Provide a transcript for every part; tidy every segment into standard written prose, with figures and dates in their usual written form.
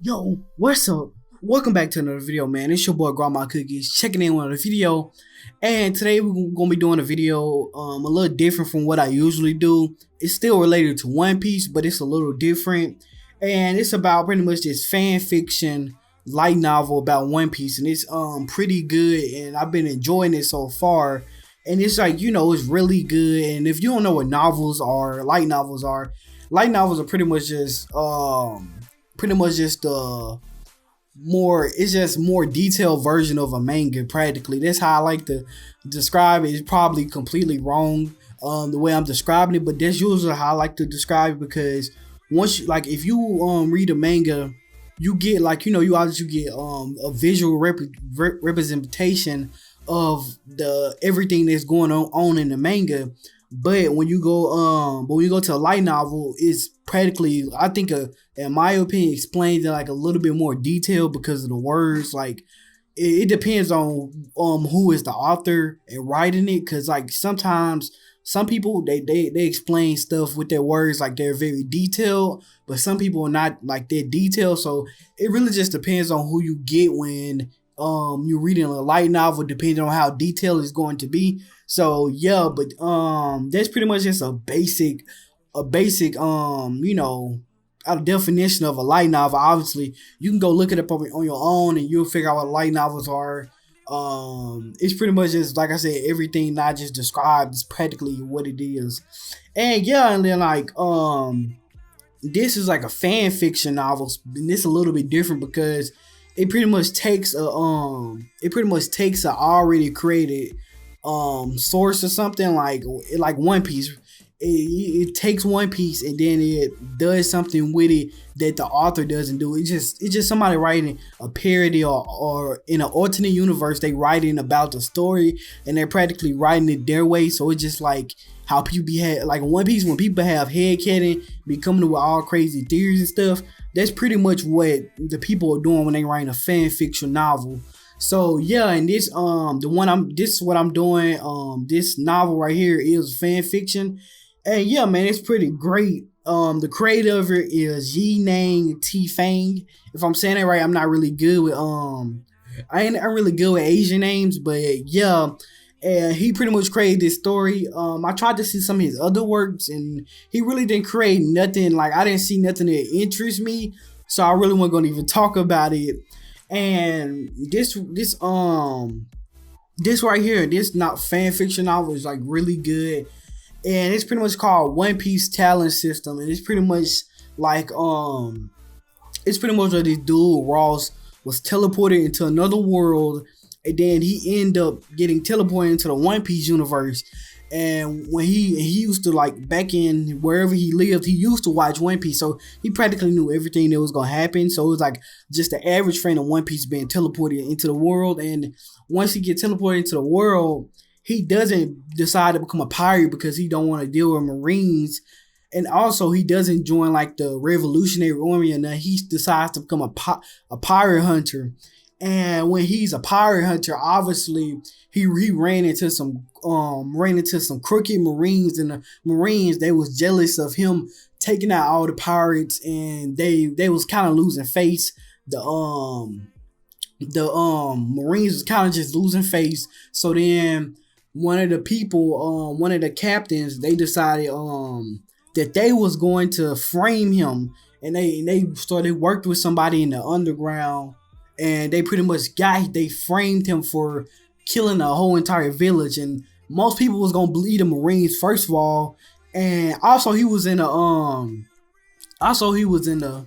Yo, what's up? Welcome back to another video, man. It's your boy Grandma Cookies checking in with another video. And today we're gonna be doing a video a little different from what I usually do. It's still related to One Piece, but it's a little different. And it's about pretty much this fan fiction light novel about One Piece, and it's pretty good, and I've been enjoying it so far. And it's like, it's really good. And if you don't know what light novels are pretty much just it's just more detailed version of a manga practically. That's how I like to describe it. It's probably completely wrong the way I'm describing it, but that's usually how I like to describe it, because once you, like, if you read a manga, you get you obviously get a visual representation of the everything that's going on in the manga. But when you go to a light novel, it's practically, I think, in my opinion, explains it like a little bit more detail because of the words. Like it depends on who is the author and writing it, because like sometimes some people they explain stuff with their words like they're very detailed, but some people are not like that detailed. So it really just depends on who you get when you're reading a light novel, depending on how detailed it's going to be. So yeah, but that's pretty much just a basic a definition of a light novel. Obviously you can go look it up on your own and you'll figure out what light novels are. It's pretty much just, like I said, everything I just described is practically what it is. And yeah, and then like this is like a fan fiction novel, and it's a little bit different because it pretty much takes a already created source or something like One Piece. It takes One Piece and then it does something with it that the author doesn't do. It's just somebody writing a parody, or in an alternate universe they writing about the story and they're practically writing it their way. So it's just like how people like One Piece, when people have headcanon, be coming up with all crazy theories and stuff. That's pretty much what the people are doing when they write a fan fiction novel. So yeah, and this this is what I'm doing. This novel right here is fan fiction. And yeah, man, it's pretty great. The creator of it is Yi Nang T Fang. If I'm saying that right, I'm not really good with I'm really good with Asian names, but yeah. And he pretty much created this story. I tried to see some of his other works, and he really didn't create nothing. Like, I didn't see nothing that interests me, so I really wasn't gonna even talk about it. And this right here, this not fan fiction novel is like really good, and it's pretty much called One Piece Talent System, and it's pretty much like it's pretty much like this dude Ross was teleported into another world, and then he ended up getting teleported into the One Piece universe. And when he used to, like, back in wherever he lived, he used to watch One Piece, so he practically knew everything that was gonna happen. So it was like just the average fan of One Piece being teleported into the world. And once he gets teleported into the world, he doesn't decide to become a pirate because he don't want to deal with Marines. And also he doesn't join like the Revolutionary Army, and then he decides to become a pirate hunter. And when he's a pirate hunter, obviously he ran into some crooked Marines, and the Marines, they was jealous of him taking out all the pirates, and they was kind of losing face. The Marines was kind of just losing face. So then one of the captains, they decided that they was going to frame him, and they worked with somebody in the underground. And they pretty much they framed him for killing a whole entire village. And most people was gonna believe the Marines, first of all. And also he was in the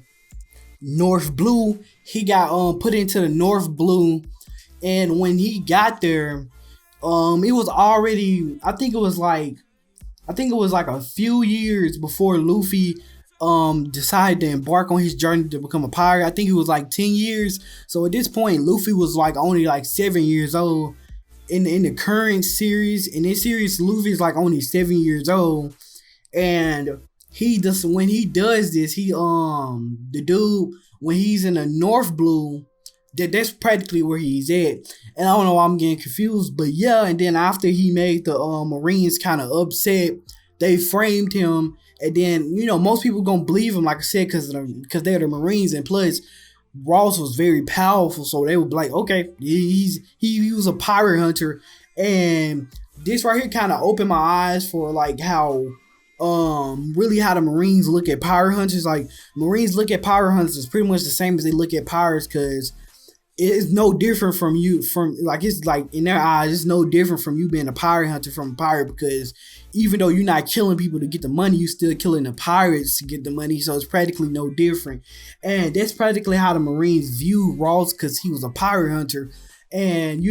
North Blue. He got put into the North Blue. And when he got there, it was already, I think it was like a few years before Luffy decided to embark on his journey to become a pirate. I think it was like 10 years. So at this point, Luffy was like only like 7 years old. In the current series, in this series, Luffy is like only 7 years old. And when he does this, the dude, when he's in the North Blue, that's practically where he's at. And I don't know why I'm getting confused, but yeah. And then after he made the Marines kind of upset, they framed him. And then, most people gonna believe him, like I said, because they're the Marines. And plus, Ross was very powerful, so they would be like, okay, he was a pirate hunter, and this right here kind of opened my eyes for like how really how the Marines look at pirate hunters. Like Marines look at pirate hunters pretty much the same as they look at pirates, because it's no different from you from like it's like in their eyes it's no different from you being a pirate hunter from a pirate, because even though you're not killing people to get the money, you still killing the pirates to get the money, so it's practically no different. And that's practically how the Marines view Ross, because he was a pirate hunter. And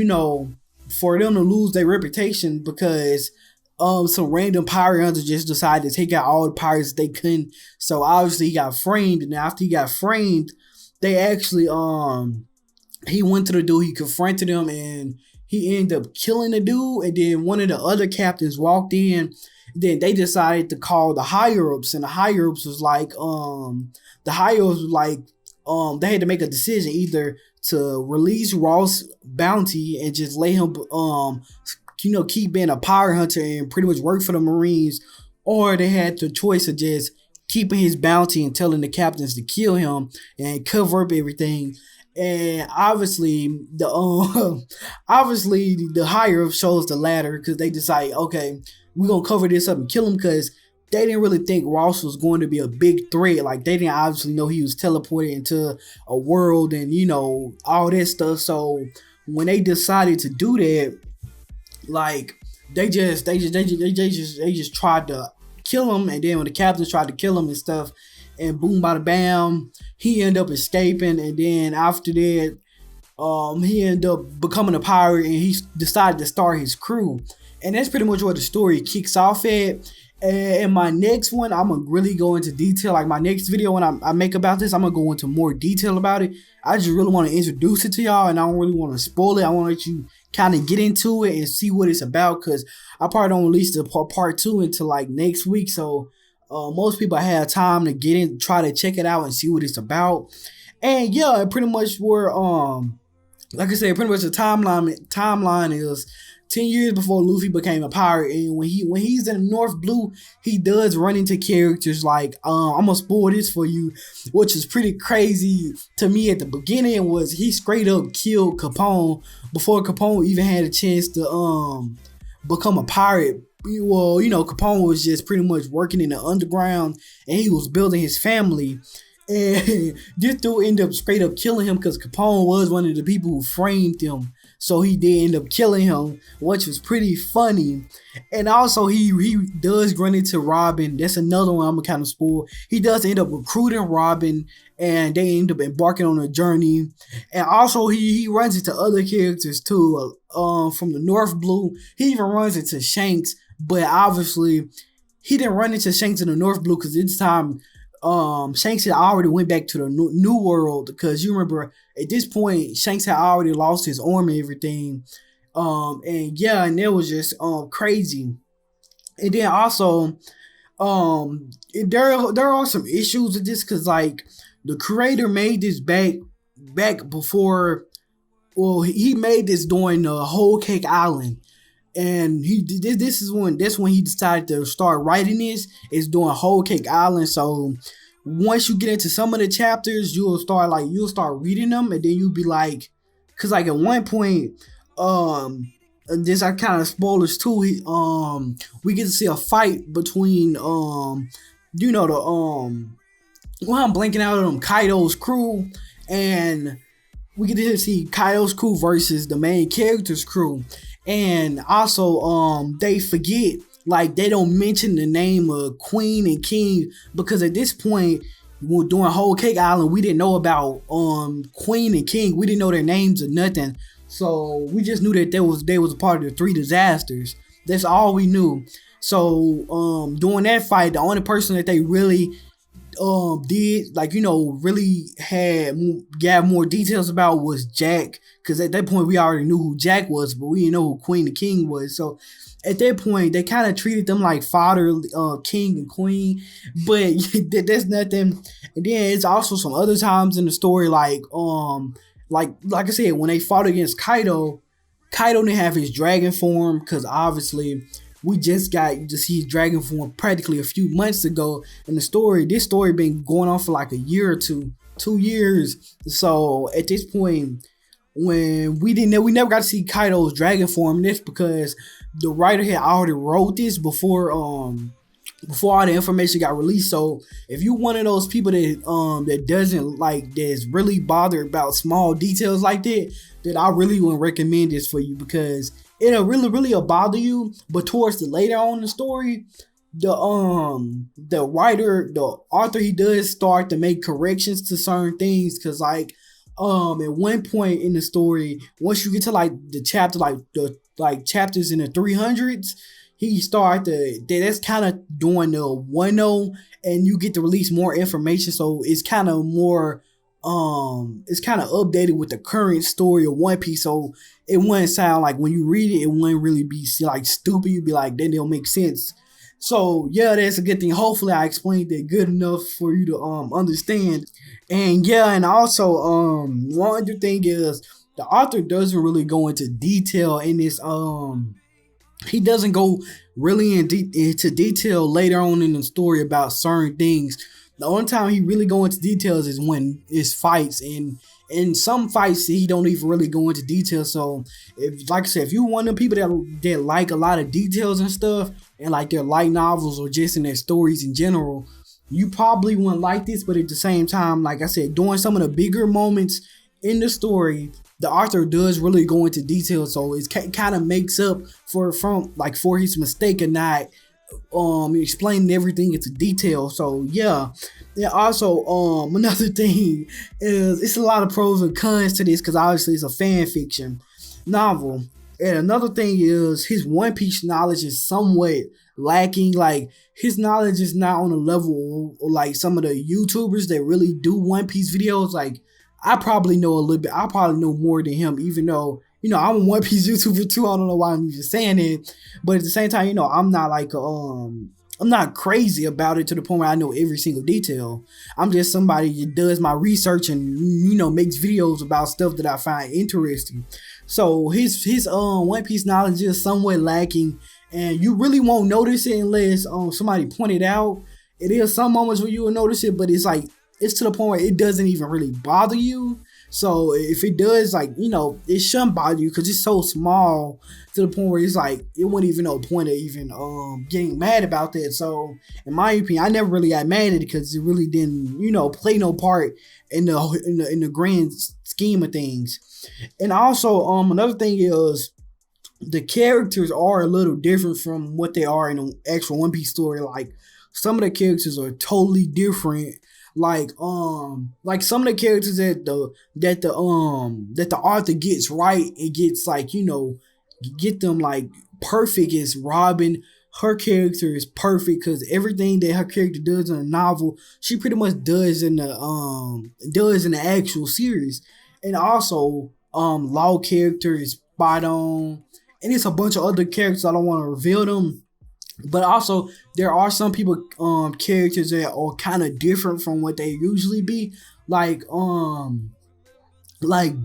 for them to lose their reputation because some random pirate hunter just decided to take out all the pirates they couldn't, so obviously he got framed. And after he got framed, they actually he went to the dude, he confronted him, and he ended up killing the dude. And then one of the other captains walked in. Then they decided to call the higher ups, and the higher ups was like, they had to make a decision either to release Ross' bounty and just let him, keep being a pirate hunter and pretty much work for the Marines, or they had the choice of just keeping his bounty and telling the captains to kill him and cover up everything. And obviously the higher up chose the latter, because they decide, okay, we're gonna cover this up and kill him, because they didn't really think Ross was going to be a big threat. Like they didn't obviously know he was teleported into a world and all that stuff. So when they decided to do that, like they just tried to kill him. And then when the captains tried to kill him and stuff, and boom, bada bam, he ended up escaping. And then after that, he ended up becoming a pirate, and he decided to start his crew. And that's pretty much where the story kicks off at. And my next one, I'm gonna really go into detail. Like my next video, when I make about this, I'm gonna go into more detail about it. I just really want to introduce it to y'all, and I don't really want to spoil it. I want to let you kind of get into it and see what it's about, because I probably don't release the part 2 until like next week. So most people have time to get in, try to check it out and see what it's about. And yeah, pretty much where like I said, pretty much the timeline is 10 years before Luffy became a pirate. And when he's in North Blue, he does run into characters like I'm gonna spoil this for you, which is pretty crazy to me at the beginning. Was he straight up killed Capone before Capone even had a chance to become a pirate. Well, Capone was just pretty much working in the underground, and he was building his family. And this dude ended up straight up killing him, because Capone was one of the people who framed him. So he did end up killing him, which was pretty funny. And also he does run into Robin. That's another one I'm gonna kind of spoil. He does end up recruiting Robin, and they end up embarking on a journey. And also he runs into other characters too. From the North Blue, he even runs into Shanks. But obviously he didn't run into Shanks in the North Blue, because this time Shanks had already went back to the new world, because you remember at this point Shanks had already lost his arm and everything. And yeah, and it was just crazy. And then also there are some issues with this, because like the creator made this back before. Well, he made this during the Whole Cake Island. And that's when he decided to start writing this, is doing Whole Cake Island. So once you get into some of the chapters, you'll start reading them, and then you'll be like, because like at one point, this are kind of spoilers too. We get to see a fight between well, I'm blanking out on Kaido's crew, and we get to see Kaido's crew versus the main character's crew. And also, they forget, like they don't mention the name of Queen and King, because at this point, when doing Whole Cake Island, we didn't know about Queen and King. We didn't know their names or nothing. So we just knew that they was a part of the 3 disasters. That's all we knew. So during that fight, the only person that they really did really got more details about was Jack, because at that point we already knew who Jack was, but we didn't know who Queen and King was. So at that point they kind of treated them like father, king and queen, but that's nothing. And then it's also some other times in the story, like I said, when they fought against Kaido didn't have his dragon form, because obviously we just got to see his dragon form practically a few months ago in the story. This story been going on for like a year or two. 2 years. So at this point, when we never got to see Kaido's dragon form. That's because the writer had already wrote this before all the information got released. So if you one of those people that doesn't like, that's really bothered about small details like that, then I really wouldn't recommend this for you, because it'll really bother you. But towards the later on in the story, the author, he does start to make corrections to certain things, because like at one point in the story, once you get to like the chapter, like the like chapters in the 300s, he started that's kind of doing the 1-0, and you get to release more information, so it's kind of more it's kind of updated with the current story of One Piece. So it wouldn't sound like, when you read it, it wouldn't really be like stupid. You'd be like, then it'll make sense. So yeah, that's a good thing. Hopefully I explained it good enough for you to understand. And yeah, and also one other thing is, the author doesn't really go into detail in this he doesn't go really into detail later on in the story about certain things. The only time he really go into details is when it's fights, and in some fights he don't even really go into detail. So if, like I said, if you one of them people that like a lot of details and stuff, and like their light novels or just in their stories in general, you probably wouldn't like this. But at the same time, like I said, during some of the bigger moments in the story, the author does really go into detail, so it kind of makes up for his mistake of not explaining everything into detail. So yeah. Also, another thing is, it's a lot of pros and cons to this, because obviously it's a fan fiction novel. And another thing is, his One Piece knowledge is somewhat lacking. Like, his knowledge is not on the level of like some of the YouTubers that really do One Piece videos. Like, I probably know a little bit. I probably know more than him, even though, I'm a One Piece YouTuber too. I don't know why I'm even saying it, but at the same time, I'm not like I'm not crazy about it to the point where I know every single detail. I'm just somebody that does my research and makes videos about stuff that I find interesting. So his One Piece knowledge is somewhat lacking, and you really won't notice it unless somebody point it out. It is some moments where you will notice it, but it's to the point where it doesn't even really bother you. So if it does, it shouldn't bother you, because it's so small to the point where it's like, it wouldn't even no point of even getting mad about that. So in my opinion, I never really got mad at it, because it really didn't play no part in the grand scheme of things. And also another thing is, the characters are a little different from what they are in the actual One Piece story. Like, some of the characters are totally different. Like some of the characters that the author gets right, and gets get them like perfect, is Robin. Her character is perfect, because everything that her character does in a novel, she pretty much does in the actual series. And also Law character is spot on, and it's a bunch of other characters. I don't want to reveal them. But also, there are some people, characters that are kind of different from what they usually be. Like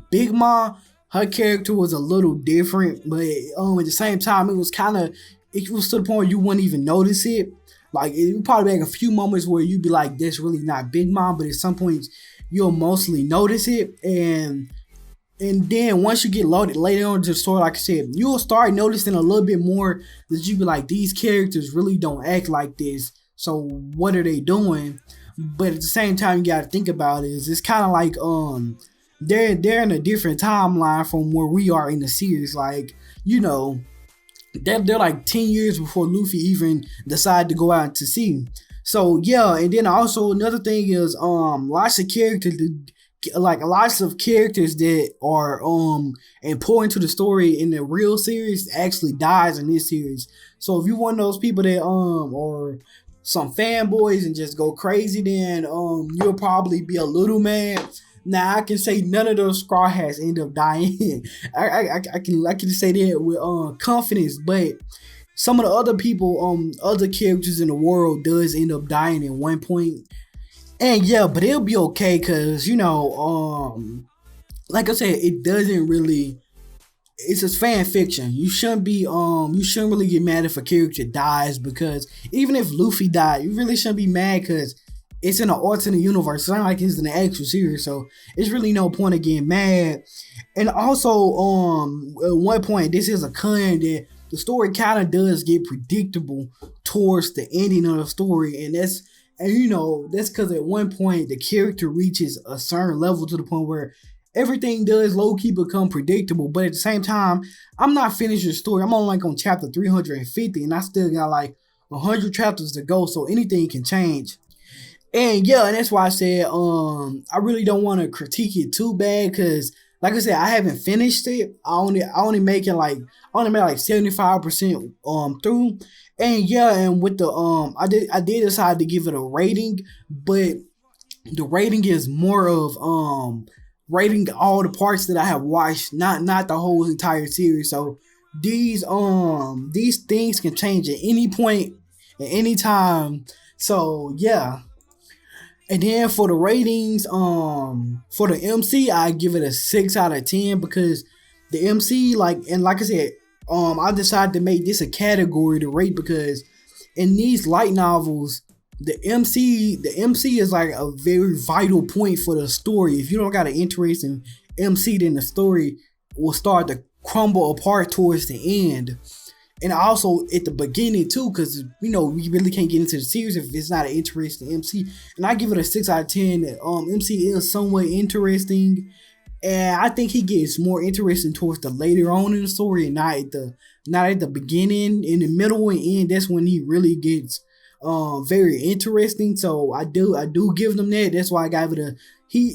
Big Ma, her character was a little different, but at the same time, it was to the point where you wouldn't even notice it. Like, it would probably be like a few moments where you'd be like, "That's really not Big Ma," but at some points, you'll mostly notice it. And then once you get loaded later on to the story, like I said, you'll start noticing a little bit more, that you be like, these characters really don't act like this. So what are they doing? But at the same time, you gotta think about it, is it's kind of like they're in a different timeline from where we are in the series. Like, they're like 10 years before Luffy even decided to go out to sea. So yeah, and then also another thing is lots of characters that are important to the story in the real series actually dies in this series. So if you one of those people that are some fanboys and just go crazy, then you'll probably be a little mad. Now I can say none of those Straw Hats end up dying. I can say that with confidence, but some of the other people, other characters in the world does end up dying at one point. And yeah, but it'll be okay, because like I said, it doesn't really, it's just fan fiction. You shouldn't really get mad if a character dies, because even if Luffy died, you really shouldn't be mad, because it's in an alternate universe. It's not like it's in the actual series, so it's really no point of getting mad. And also, at one point, this is a con that the story kind of does get predictable towards the ending of the story, and that's because at one point the character reaches a certain level to the point where everything does low key become predictable. But at the same time, I'm not finished the story. I'm only like on chapter 350, and I still got like 100 chapters to go, so anything can change. And yeah, and that's why I said I really don't want to critique it too bad because like I said, I haven't finished it. I only make it like I only made like 75% through. And yeah, and with the I did decide to give it a rating, but the rating is more of rating all the parts that I have watched, not the whole entire series. So these things can change at any point, at any time. So yeah. And then for the ratings, for the MC, I give it a 6 out of 10 because the MC, like I said, I decided to make this a category to rate because in these light novels, the MC is like a very vital point for the story. If you don't got an interesting MC, then the story will start to crumble apart towards the end. And also at the beginning too, because we really can't get into the series if it's not an interesting MC. And I give it a 6 out of 10. MC is somewhat interesting, and I think he gets more interesting towards the later on in the story, and not at the beginning. In the middle and end, that's when he really gets very interesting. So I do give them that. That's why I gave it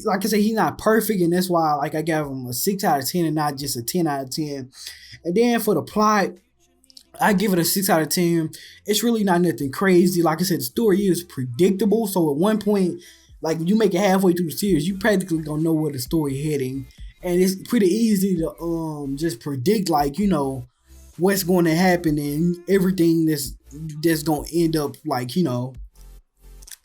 like I said, he's not perfect, and that's why I gave him a 6 out of 10 and not just a 10 out of 10. And then for the plot, I give it a 6 out of 10. It's really not nothing crazy. Like I said, the story is predictable. So at one point, like when you make it halfway through the series, you practically don't know where the story heading, and it's pretty easy to just predict what's going to happen and everything that's going to end up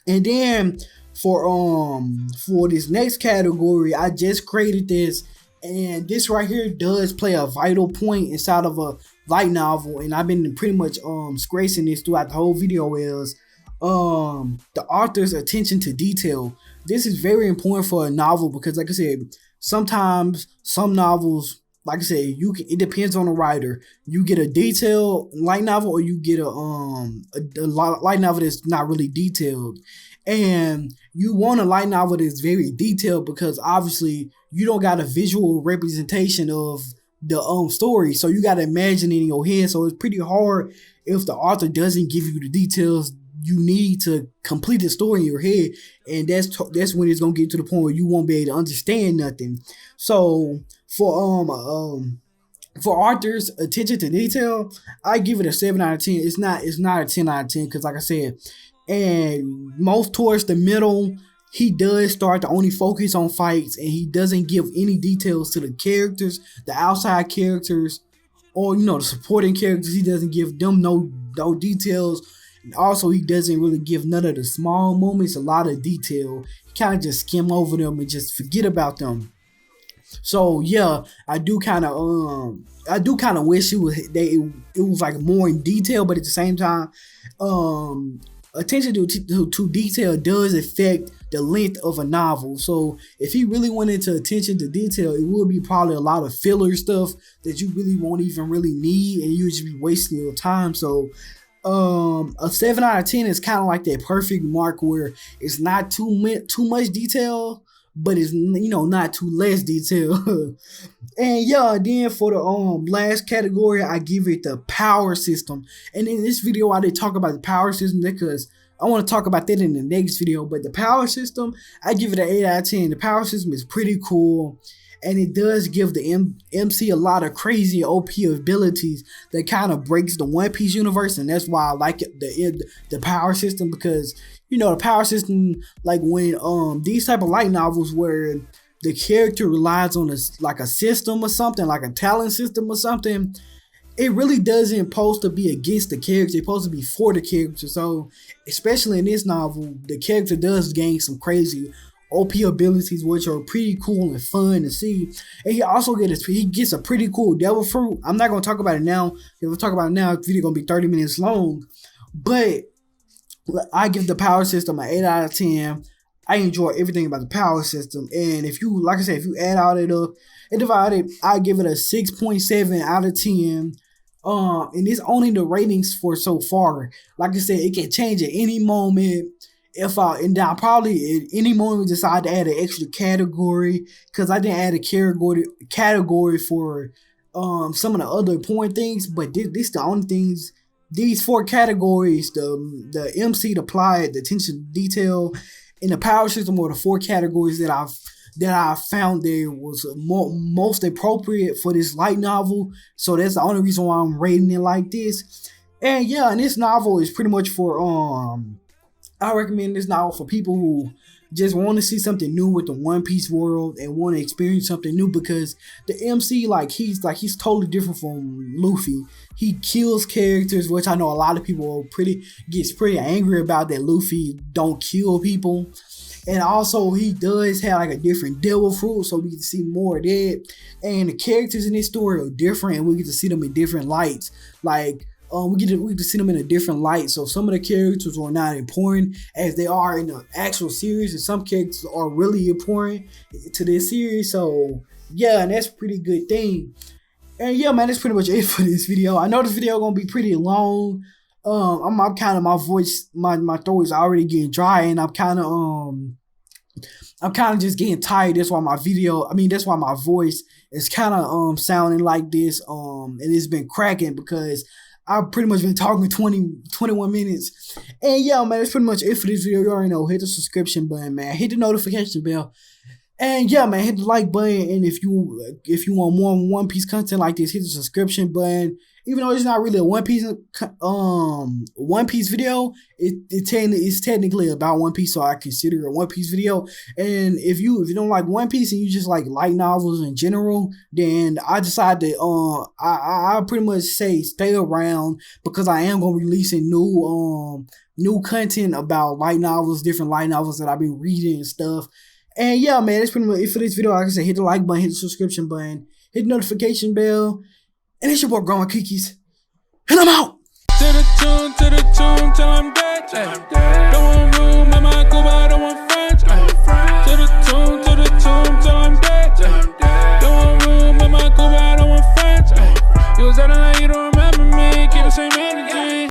And then for this next category, I just created this, and this right here does play a vital point inside of a light novel, and I've been pretty much stressing this throughout the whole video is the author's attention to detail. This is very important for a novel because like I said, sometimes some novels, like I said, it depends on the writer. You get a detailed light novel or you get a light novel that's not really detailed. And you want a light novel that's very detailed because obviously you don't got a visual representation of the story, so you got to imagine it in your head. So it's pretty hard if the author doesn't give you the details you need to complete the story in your head, and that's when it's gonna get to the point where you won't be able to understand nothing. So for authors' attention to detail, I give it a 7 out of 10. It's not a 10 out of 10 because like I said, and most towards the middle, he does start to only focus on fights, and he doesn't give any details to the characters, the outside characters, or the supporting characters. He doesn't give them no details. And also, he doesn't really give none of the small moments a lot of detail. He kind of just skim over them and just forget about them. So yeah, I do kind of wish it was like more in detail, but at the same time, attention to detail does affect the length of a novel. So if he really went into attention to detail, it would be probably a lot of filler stuff that you really won't even really need, and you just be wasting your time. So a 7 out of 10 is kind of like that perfect mark where it's not too much detail, but it's not too less detail. And yeah, then for the last category, I give it the power system. And in this video, I did talk about the power system because I want to talk about that in the next video. But the power system, I give it an 8 out of 10. The power system is pretty cool, and it does give the MC a lot of crazy OP abilities that kind of breaks the One Piece universe, and that's why I like it, the power system, because the power system, like when these type of light novels where the character relies on a system or something, like a talent system or something, it really doesn't supposed to be against the character. It's supposed to be for the character. So especially in this novel, the character does gain some crazy OP abilities, which are pretty cool and fun to see. And he gets a pretty cool devil fruit. I'm not gonna talk about it now. If we talk about it now, the video gonna be 30 minutes long. But I give the power system an 8 out of 10. I enjoy everything about the power system. And if you, like I said, if you add all that up and divide it, I give it a 6.7 out of 10. And it's only the ratings for so far. Like I said, it can change at any moment. And I probably at any moment decide to add an extra category, because I didn't add a category for some of the other important things, but this the only things. These 4 categories, the MC, the plot, the attention to detail, and the power system, were the 4 categories that I found there was most appropriate for this light novel. So that's the only reason why I'm rating it like this. And yeah, and this novel is pretty much for I recommend this novel for people who just want to see something new with the One Piece world and want to experience something new, because the MC, he's totally different from Luffy. He kills characters, which I know a lot of people gets pretty angry about, that Luffy don't kill people. And also he does have like a different devil fruit, so we get to see more of that. And the characters in this story are different, and we get to see them in different lights. Like we get to see them in a different light. So some of the characters are not important as they are in the actual series, and some characters are really important to this series. So yeah, and that's a pretty good thing. And yeah, man, that's pretty much it for this video. I know this video gonna be pretty long. I'm kind of, my voice, my throat is already getting dry, and I'm kind of just getting tired. That's why my voice is kind of sounding like this. And it's been cracking because I've pretty much been talking 21 minutes. And yeah, man, that's pretty much it for this video. You already know, hit the subscription button, man. Hit the notification bell. And yeah, man, hit the like button. And if you want more One Piece content like this, hit the subscription button. Even though it's not really a One Piece video, it's technically about One Piece, so I consider it a One Piece video. And if you don't like One Piece and you just like light novels in general, then I decided to I pretty much say stay around, because I am gonna be releasing new content about light novels, different light novels that I've been reading and stuff. And yeah, man, that's pretty much it for this video. Like I said, hit the like button, hit the subscription button, hit the notification bell. And it's your boy Growing Cookies. And I'm out. To the tune, till I'm dead. Don't